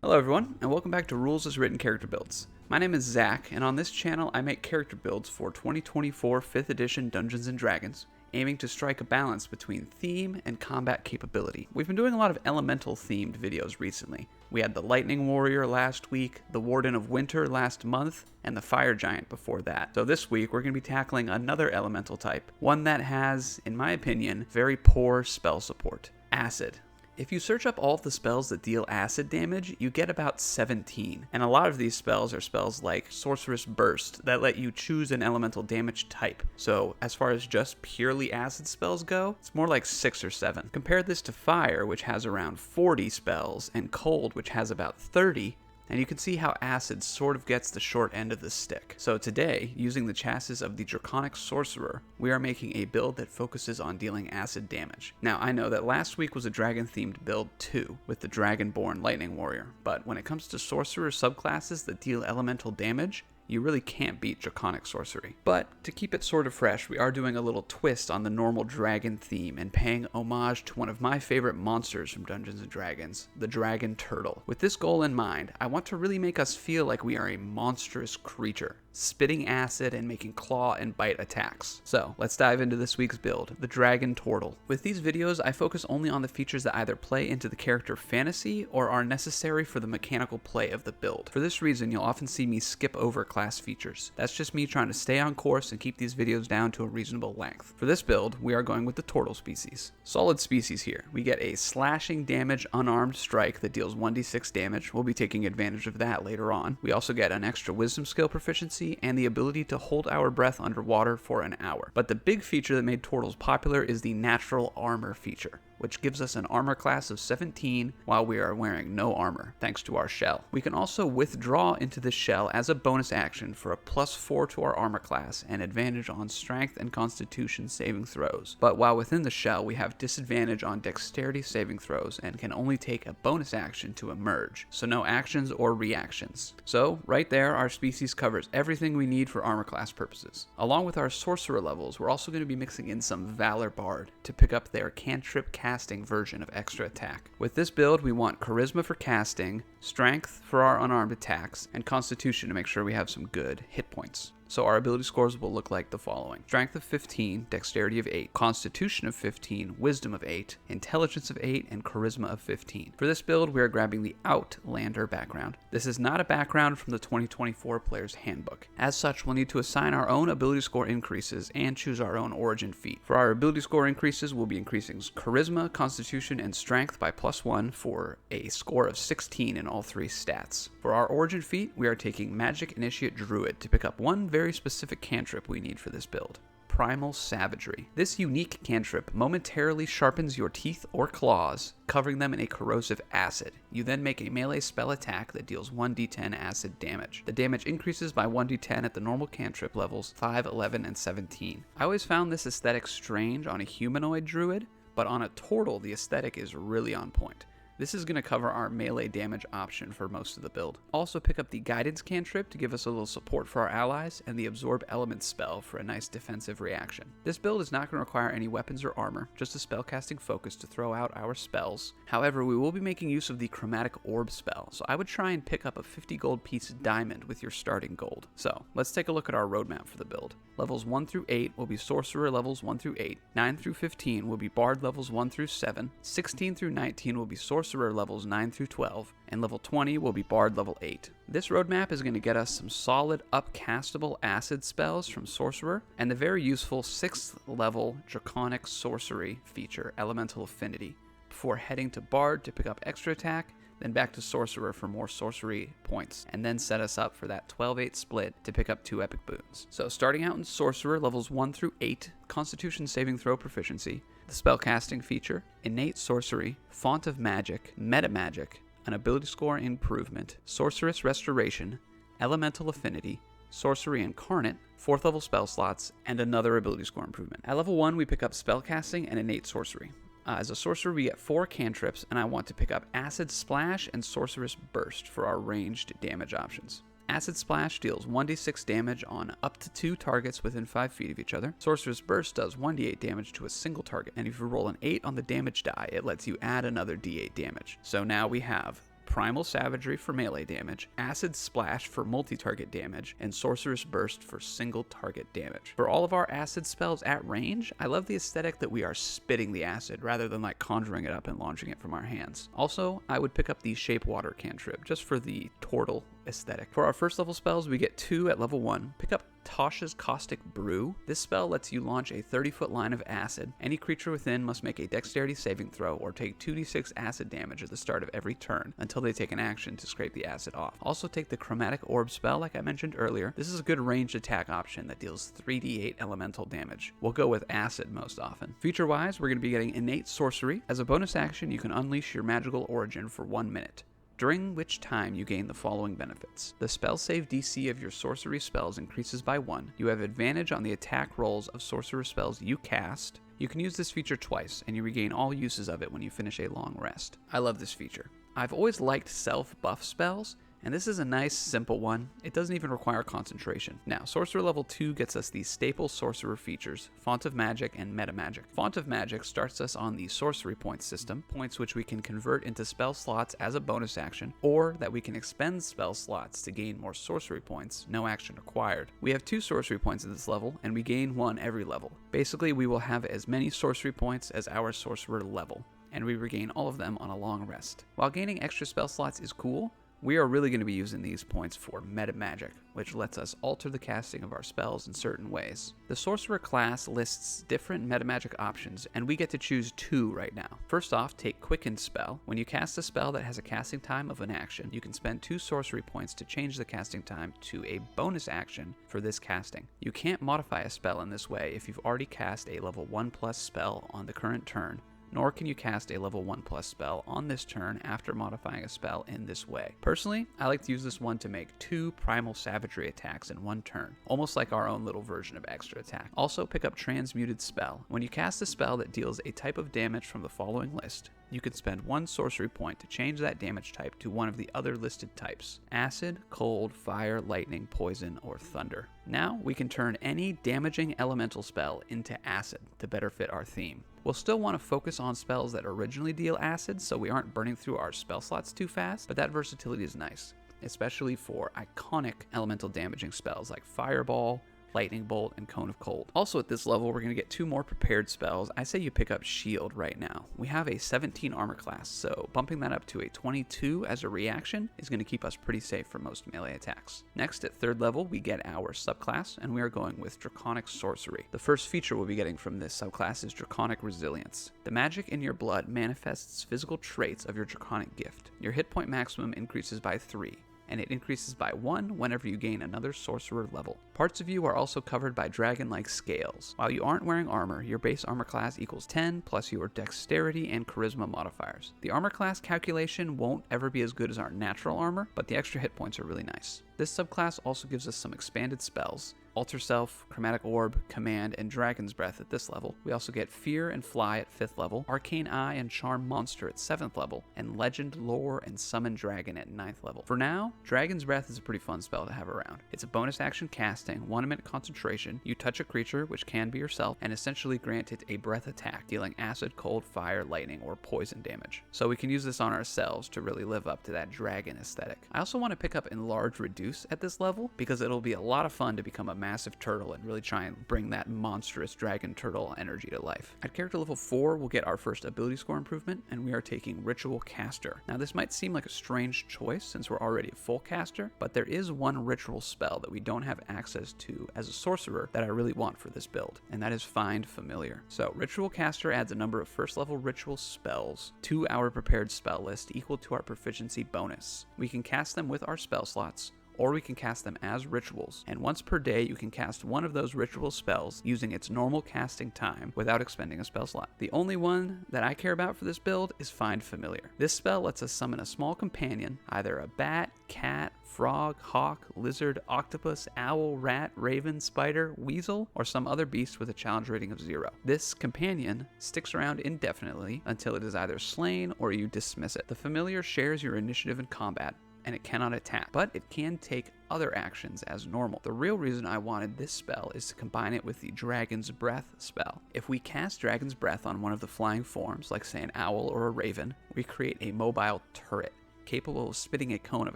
Hello everyone, and welcome back to Rules as Written Character Builds. My name is Zach, and on this channel I make character builds for 2024 5th edition Dungeons & Dragons, aiming to strike a balance between theme and combat capability. We've been doing a lot of elemental themed videos recently. We had the Lightning Warrior last week, the Warden of Winter last month, and the Fire Giant before that. So this week we're going to be tackling another elemental type, one that has, in my opinion, very poor spell support: Acid. If you search up all of the spells that deal acid damage, you get about 17. And a lot of these spells are spells like Sorcerer's Burst that let you choose an elemental damage type. So as far as just purely acid spells go, it's more like 6 or 7. Compare this to Fire, which has around 40 spells, and Cold, which has about 30. And you can see how acid sort of gets the short end of the stick. So today, using the chassis of the Draconic Sorcerer, we are making a build that focuses on dealing acid damage. Now, I know that last week was a dragon-themed build too, with the Dragonborn Lightning Warrior, but when it comes to Sorcerer subclasses that deal elemental damage, you really can't beat Draconic Sorcery. But to keep it sort of fresh, we are doing a little twist on the normal dragon theme and paying homage to one of my favorite monsters from Dungeons & Dragons, the dragon Tortle. With this goal in mind, I want to really make us feel like we are a monstrous creature, spitting acid and making claw and bite attacks. So let's dive into this week's build, the Dragon Tortle. With these videos, I focus only on the features that either play into the character fantasy or are necessary for the mechanical play of the build. For this reason, you'll often see me skip over class features. That's just me trying to stay on course and keep these videos down to a reasonable length. For this build, we are going with the Tortle species. Solid species here. We get a slashing damage unarmed strike that deals 1d6 damage. We'll be taking advantage of that later on. We also get an extra wisdom skill proficiency and the ability to hold our breath underwater for an hour. But the big feature that made Tortles popular is the natural armor feature, which gives us an armor class of 17 while we are wearing no armor, thanks to our shell. We can also withdraw into the shell as a bonus action for a +4 to our armor class and advantage on strength and constitution saving throws. But while within the shell, we have disadvantage on dexterity saving throws and can only take a bonus action to emerge, so no actions or reactions. So right there, our species covers everything we need for armor class purposes. Along with our sorcerer levels, we're also going to be mixing in some Valor Bard to pick up their cantrip casting version of extra attack. With this build, we want charisma for casting, strength for our unarmed attacks, and constitution to make sure we have some good hit points. So our ability scores will look like the following: strength of 15, dexterity of 8, constitution of 15, wisdom of 8, intelligence of 8, and charisma of 15. For this build, we are grabbing the Outlander background. This is not a background from the 2024 Player's Handbook. As such, we'll need to assign our own ability score increases and choose our own origin feat. For our ability score increases, we'll be increasing charisma, constitution, and strength by +1 for a score of 16 in all 3 stats. For our origin feat, we are taking Magic Initiate Druid to pick up one very specific cantrip we need for this build: Primal Savagery. This unique cantrip momentarily sharpens your teeth or claws, covering them in a corrosive acid. You then make a melee spell attack that deals 1d10 acid damage. The damage increases by 1d10 at the normal cantrip levels 5, 11, and 17. I always found this aesthetic strange on a humanoid druid, but on a Tortle, the aesthetic is really on point. This is going to cover our melee damage option for most of the build. Also pick up the Guidance cantrip to give us a little support for our allies, and the Absorb Element spell for a nice defensive reaction. This build is not going to require any weapons or armor, just a spellcasting focus to throw out our spells. However, we will be making use of the Chromatic Orb spell, so I would try and pick up a 50 gold piece diamond with your starting gold. So let's take a look at our roadmap for the build. Levels 1 through 8 will be Sorcerer levels 1 through 8, 9 through 15 will be Bard levels 1 through 7, 16 through 19 will be Sorcerer levels 9 through 12, and level 20 will be Bard level 8. This roadmap is going to get us some solid upcastable acid spells from Sorcerer, and the very useful 6th level Draconic Sorcery feature, Elemental Affinity, before heading to Bard to pick up extra attack, then back to Sorcerer for more sorcery points, and then set us up for that 12-8 split to pick up 2 epic boons. So starting out in Sorcerer levels 1 through 8, Constitution saving throw proficiency, the spellcasting feature, innate sorcery, font of magic, meta magic, an ability score improvement, sorceress restoration, elemental affinity, sorcery incarnate, 4th level spell slots, and another ability score improvement. At level 1, we pick up spellcasting and innate sorcery. As a sorcerer, we get 4 cantrips, and I want to pick up Acid Splash and Sorceress Burst for our ranged damage options. Acid Splash deals 1d6 damage on up to 2 targets within 5 feet of each other. Sorcerer's Burst does 1d8 damage to a single target, and if you roll an 8 on the damage die, it lets you add another d8 damage. So now we have Primal Savagery for melee damage, Acid Splash for multi-target damage, and Sorcerous Burst for single target damage. For all of our acid spells at range, I love the aesthetic that we are spitting the acid rather than like conjuring it up and launching it from our hands. Also, I would pick up the Shape Water cantrip just for the Tortle aesthetic. For our first level spells, we get 2 at level 1. Pick up Tasha's Caustic Brew. This spell lets you launch a 30-foot line of acid. Any creature within must make a dexterity saving throw or take 2d6 acid damage at the start of every turn until they take an action to scrape the acid off. Also take the Chromatic Orb spell like I mentioned earlier. This is a good ranged attack option that deals 3d8 elemental damage. We'll go with acid most often. Feature-wise, we're going to be getting Innate Sorcery. As a bonus action, you can unleash your magical origin for 1 minute, during which time you gain the following benefits. The spell save DC of your sorcery spells increases by 1. You have advantage on the attack rolls of sorcerer spells you cast. You can use this feature twice, and you regain all uses of it when you finish a long rest. I love this feature. I've always liked self-buff spells, and this is a nice, simple one. It doesn't even require concentration. Now, Sorcerer level 2 gets us these staple Sorcerer features, Font of Magic and Meta Magic. Font of Magic starts us on the sorcery point system, points which we can convert into spell slots as a bonus action, or that we can expend spell slots to gain more sorcery points, no action required. We have 2 sorcery points at this level, and we gain 1 every level. Basically, we will have as many sorcery points as our Sorcerer level, and we regain all of them on a long rest. While gaining extra spell slots is cool, we are really going to be using these points for Meta Magic, which lets us alter the casting of our spells in certain ways. The Sorcerer class lists different Meta Magic options, and we get to choose 2 right now. First off, take Quicken Spell. When you cast a spell that has a casting time of an action, you can spend 2 sorcery points to change the casting time to a bonus action for this casting. You can't modify a spell in this way if you've already cast a level 1+ spell on the current turn, nor can you cast a level 1+ spell on this turn after modifying a spell in this way. Personally, I like to use this one to make 2 Primal Savagery attacks in 1 turn, almost like our own little version of extra attack. Also, pick up Transmuted Spell. When you cast a spell that deals a type of damage from the following list, you can spend 1 sorcery point to change that damage type to one of the other listed types: Acid, Cold, Fire, Lightning, Poison, or Thunder. Now, we can turn any damaging elemental spell into acid to better fit our theme. We'll still want to focus on spells that originally deal acid so we aren't burning through our spell slots too fast, but that versatility is nice, especially for iconic elemental damaging spells like Fireball, Lightning Bolt, and Cone of Cold. Also at this level, we're going to get 2 more prepared spells. I say you pick up Shield right now. We have a 17 armor class, so bumping that up to a 22 as a reaction is going to keep us pretty safe for most melee attacks. Next, at 3rd level, we get our subclass, and we are going with Draconic Sorcery. The first feature we'll be getting from this subclass is Draconic Resilience. The magic in your blood manifests physical traits of your Draconic gift. Your hit point maximum increases by 3. And it increases by 1 whenever you gain another sorcerer level. Parts of you are also covered by dragon-like scales. While you aren't wearing armor, your base armor class equals 10 plus your dexterity and charisma modifiers. The armor class calculation won't ever be as good as our natural armor, but the extra hit points are really nice. This subclass also gives us some expanded spells: Alter Self, Chromatic Orb, Command, and Dragon's Breath at this level. We also get Fear and Fly at 5th level, Arcane Eye and Charm Monster at 7th level, and Legend, Lore, and Summon Dragon at 9th level. For now, Dragon's Breath is a pretty fun spell to have around. It's a bonus action casting, 1-minute concentration. You touch a creature, which can be yourself, and essentially grant it a breath attack, dealing acid, cold, fire, lightning, or poison damage. So we can use this on ourselves to really live up to that dragon aesthetic. I also want to pick up Enlarge Reduce at this level, because it'll be a lot of fun to become a massive turtle and really try and bring that monstrous dragon turtle energy to life. At character level 4, we'll get our first ability score improvement, and we are taking Ritual Caster. Now, this might seem like a strange choice since we're already a full caster, but there is one ritual spell that we don't have access to as a sorcerer that I really want for this build, and that is Find Familiar. So Ritual Caster adds a number of first level ritual spells to our prepared spell list equal to our proficiency bonus. We can cast them with our spell slots, or we can cast them as rituals, and once per day you can cast one of those ritual spells using its normal casting time without expending a spell slot. The only one that I care about for this build is Find Familiar. This spell lets us summon a small companion, either a bat, cat, frog, hawk, lizard, octopus, owl, rat, raven, spider, weasel, or some other beast with a challenge rating of 0. This companion sticks around indefinitely until it is either slain or you dismiss it. The familiar shares your initiative in combat, and it cannot attack, but it can take other actions as normal. The real reason I wanted this spell is to combine it with the Dragon's Breath spell. If we cast Dragon's Breath on one of the flying forms, like say an owl or a raven, we create a mobile turret. capable of spitting a cone of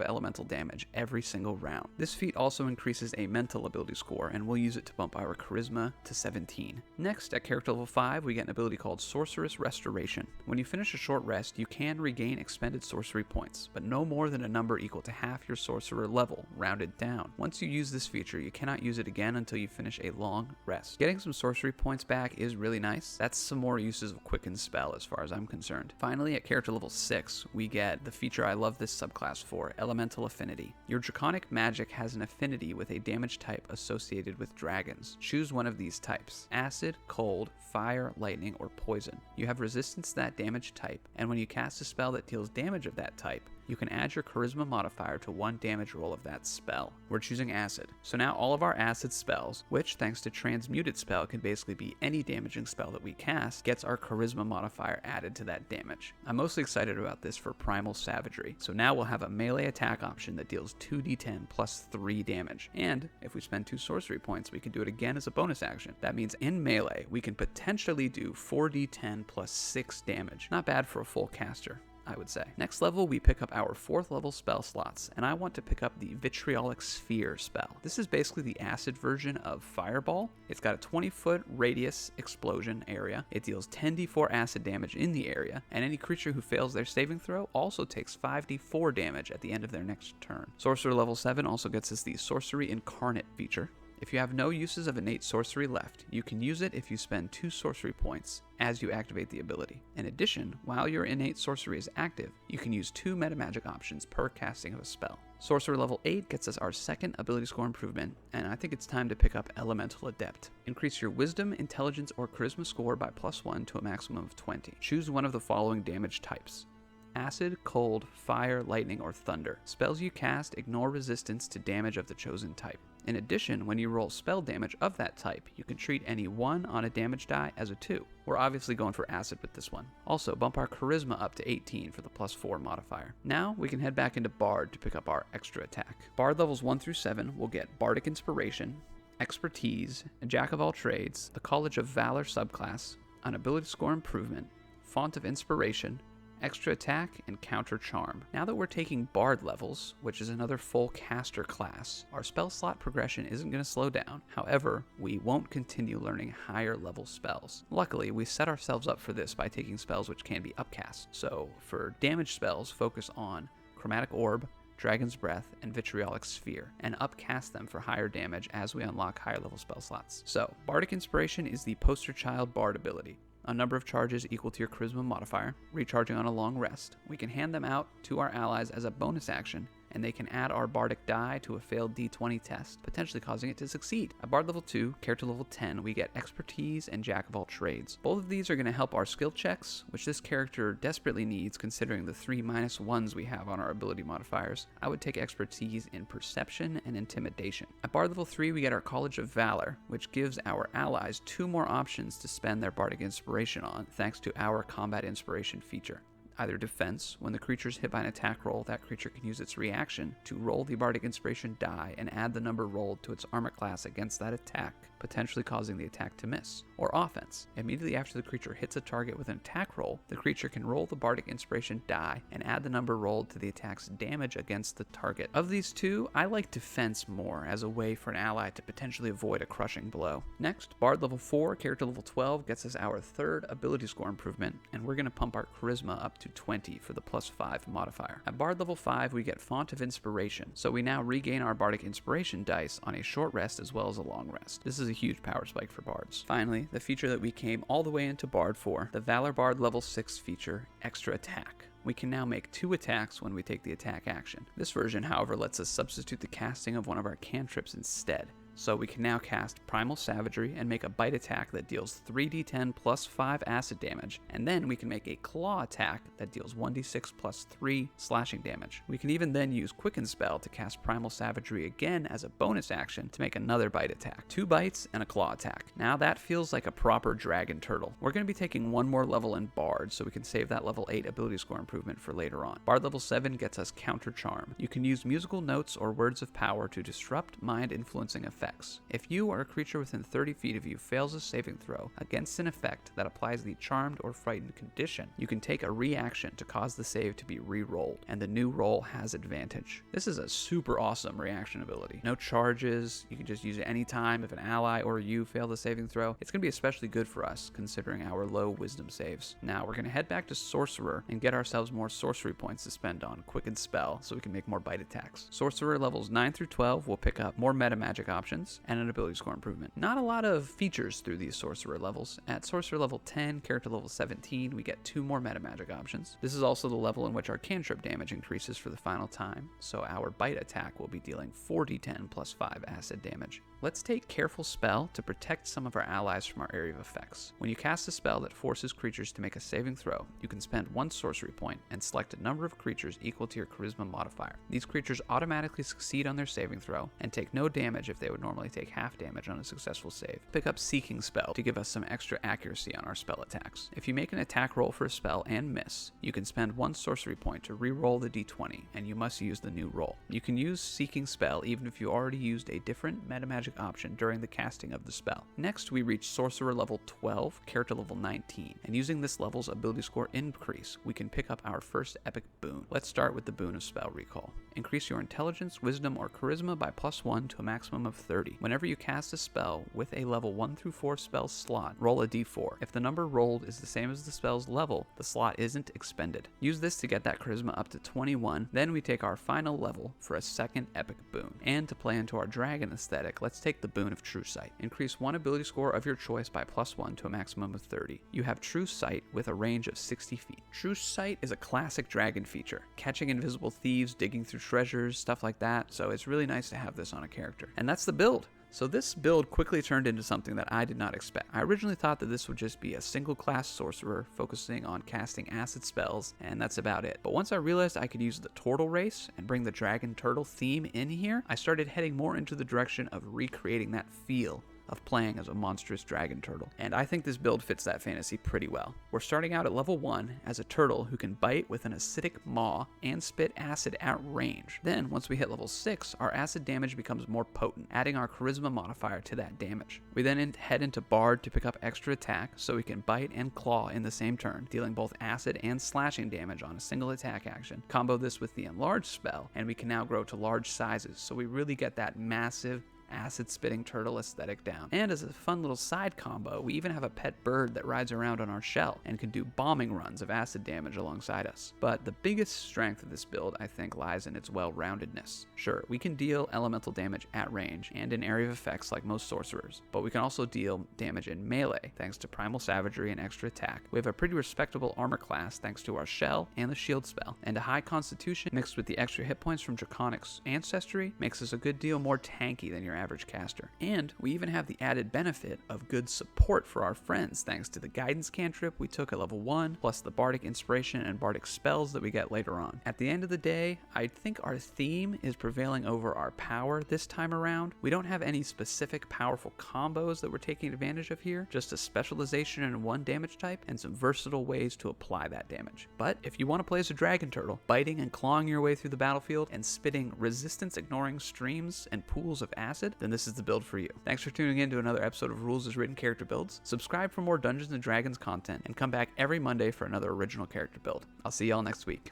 elemental damage every single round. This feat also increases a mental ability score, and we'll use it to bump our charisma to 17. Next, at character level 5, we get an ability called Sorcerer's Restoration. When you finish a short rest, you can regain expended sorcery points, but no more than a number equal to half your sorcerer level, rounded down. Once you use this feature, you cannot use it again until you finish a long rest. Getting some sorcery points back is really nice. That's some more uses of Quicken Spell as far as I'm concerned. Finally, at character level 6, we get the feature I love this subclass for, Elemental Affinity. Your Draconic magic has an affinity with a damage type associated with dragons. Choose one of these types: acid, cold, fire, lightning, or poison. You have resistance to that damage type, and when you cast a spell that deals damage of that type, you can add your charisma modifier to one damage roll of that spell. We're choosing acid. So now all of our acid spells, which thanks to transmuted spell can basically be any damaging spell that we cast, gets our charisma modifier added to that damage. I'm mostly excited about this for Primal Savagery. So now we'll have a melee attack option that deals 2d10 plus 3 damage. And if we spend 2 sorcery points, we can do it again as a bonus action. That means in melee, we can potentially do 4d10 plus 6 damage. Not bad for a full caster, I would say. Next level, we pick up our 4th level spell slots, and I want to pick up the Vitriolic Sphere spell. This is basically the acid version of Fireball. It's got a 20-foot radius explosion area. It deals 10d4 acid damage in the area, and any creature who fails their saving throw also takes 5d4 damage at the end of their next turn. Sorcerer level 7 also gets us the Sorcery Incarnate feature. If you have no uses of innate sorcery left, you can use it if you spend 2 sorcery points as you activate the ability. In addition, while your innate sorcery is active, you can use 2 metamagic options per casting of a spell. Sorcerer level 8 gets us our 2nd ability score improvement, and I think it's time to pick up Elemental Adept. Increase your Wisdom, Intelligence, or Charisma score by +1 to a maximum of 20. Choose one of the following damage types: acid, cold, fire, lightning, or thunder. Spells you cast ignore resistance to damage of the chosen type. In addition, when you roll spell damage of that type, you can treat any 1 on a damage die as a 2. We're obviously going for acid with this one. Also, bump our charisma up to 18 for the +4 modifier. Now, we can head back into Bard to pick up our extra attack. Bard levels 1 through 7 will get Bardic Inspiration, Expertise, a Jack of all trades, the College of Valor subclass, an ability score improvement, Font of Inspiration, extra attack, and counter charm. Now that we're taking Bard levels, which is another full caster class, our spell slot progression isn't going to slow down. However, we won't continue learning higher level spells. Luckily, we set ourselves up for this by taking spells which can be upcast. So for damage spells, focus on Chromatic Orb, Dragon's Breath, and Vitriolic Sphere, and upcast them for higher damage as we unlock higher level spell slots. So, Bardic Inspiration is the poster child Bard ability. A number of charges equal to your charisma modifier, recharging on a long rest. We can hand them out to our allies as a bonus action, and they can add our bardic die to a failed d20 test, potentially causing it to succeed. At Bard level 2, character level 10, we get Expertise and Jack of all trades. Both of these are going to help our skill checks, which this character desperately needs considering the 3 -1s we have on our ability modifiers. I would take Expertise in Perception and Intimidation. At Bard level 3, we get our College of Valor, which gives our allies 2 more options to spend their bardic inspiration on, thanks to our combat inspiration feature. Either defense, when the creature is hit by an attack roll, that creature can use its reaction to roll the Bardic Inspiration die and add the number rolled to its armor class against that attack, potentially causing the attack to miss. Or offense, immediately after the creature hits a target with an attack roll, the creature can roll the Bardic Inspiration die and add the number rolled to the attack's damage against the target. Of these 2, I like defense more as a way for an ally to potentially avoid a crushing blow. Next, Bard level 4, character level 12 gets us our 3rd ability score improvement, and we're going to pump our charisma up to 20 for the +5 modifier. At Bard level 5, we get Font of Inspiration, so we now regain our Bardic Inspiration dice on a short rest as well as a long rest. This is a huge power spike for Bards. Finally, the feature that we came all the way into Bard for, the Valor Bard level 6 feature, Extra Attack. We can now make 2 attacks when we take the attack action. This version, however, lets us substitute the casting of one of our cantrips instead. So we can now cast Primal Savagery and make a bite attack that deals 3d10 plus 5 acid damage, and then we can make a claw attack that deals 1d6 plus 3 slashing damage. We can even then use Quicken Spell to cast Primal Savagery again as a bonus action to make another bite attack. 2 bites and a claw attack. Now that feels like a proper dragon turtle. We're going to be taking 1 more level in Bard, so we can save that level 8 ability score improvement for later on. Bard level 7 gets us Counter Charm. You can use musical notes or words of power to disrupt mind-influencing effects effects. If you or a creature within 30 feet of you fails a saving throw against an effect that applies the Charmed or Frightened condition, you can take a reaction to cause the save to be re-rolled, and the new roll has advantage. This is a super awesome reaction ability. No charges, you can just use it anytime if an ally or you fail the saving throw. It's going to be especially good for us considering our low wisdom saves. Now we're going to head back to Sorcerer and get ourselves more sorcery points to spend on Quicken Spell so we can make more bite attacks. Sorcerer levels 9 through 12 will pick up more meta magic options and an ability score improvement. Not a lot of features through these Sorcerer levels. At Sorcerer level 10, character level 17, we get 2 more meta magic options. This is also the level in which our cantrip damage increases for the final time, so our bite attack will be dealing 4d10 plus 5 acid damage. Let's take Careful Spell to protect some of our allies from our area of effects. When you cast a spell that forces creatures to make a saving throw, you can spend 1 sorcery point and select a number of creatures equal to your charisma modifier. These creatures automatically succeed on their saving throw and take no damage if they would normally take half damage on a successful save. Pick up Seeking Spell to give us some extra accuracy on our spell attacks. If you make an attack roll for a spell and miss, you can spend 1 sorcery point to re-roll the d20, and you must use the new roll. You can use Seeking Spell even if you already used a different meta magic option during the casting of the spell. Next, we reach Sorcerer level 12, character level 19, and using this level's ability score increase, we can pick up our first epic boon. Let's start with the boon of Spell Recall. Increase your intelligence, wisdom, or charisma by +1 to a maximum of 30. Whenever you cast a spell with a level 1 through 4 spell slot, roll a d4. If the number rolled is the same as the spell's level, the slot isn't expended. Use this to get that charisma up to 21, then we take our final level for a second epic boon. And to play into our dragon aesthetic, let's take the boon of True Sight. Increase 1 ability score of your choice by +1 to a maximum of 30. You have True Sight with a range of 60 feet. True Sight is a classic dragon feature, catching invisible thieves, digging through treasures, stuff like that, so it's really nice to have this on a character. And that's the build. So this build quickly turned into something that I did not expect. I originally thought that this would just be a single class sorcerer focusing on casting acid spells, and that's about it. But once I realized I could use the Tortle race and bring the dragon turtle theme in here, I started heading more into the direction of recreating that feel of playing as a monstrous dragon turtle. And I think this build fits that fantasy pretty well. We're starting out at level 1 as a turtle who can bite with an acidic maw and spit acid at range. Then once we hit level 6, our acid damage becomes more potent, adding our charisma modifier to that damage. We then head into Bard to pick up extra attack so we can bite and claw in the same turn, dealing both acid and slashing damage on a single attack action. Combo this with the Enlarge spell, and we can now grow to large sizes, so we really get that massive acid-spitting turtle aesthetic down. And as a fun little side combo, we even have a pet bird that rides around on our shell and can do bombing runs of acid damage alongside us. But the biggest strength of this build, I think, lies in its well-roundedness. Sure, we can deal elemental damage at range and in area of effects like most sorcerers, but we can also deal damage in melee thanks to primal savagery and extra attack. We have a pretty respectable armor class thanks to our shell and the shield spell, and a high constitution mixed with the extra hit points from Draconic Ancestry makes us a good deal more tanky than your average caster. And we even have the added benefit of good support for our friends thanks to the guidance cantrip we took at level 1, plus the bardic inspiration and bardic spells that we get later on. At the end of the day, I think our theme is prevailing over our power this time around. We don't have any specific powerful combos that we're taking advantage of here, just a specialization in one damage type and some versatile ways to apply that damage. But if you want to play as a dragon turtle, biting and clawing your way through the battlefield and spitting resistance ignoring streams and pools of acid, then this is the build for you. Thanks for tuning in to another episode of Rules as Written Character Builds. Subscribe for more Dungeons & Dragons content and come back every Monday for another original character build. I'll see y'all next week.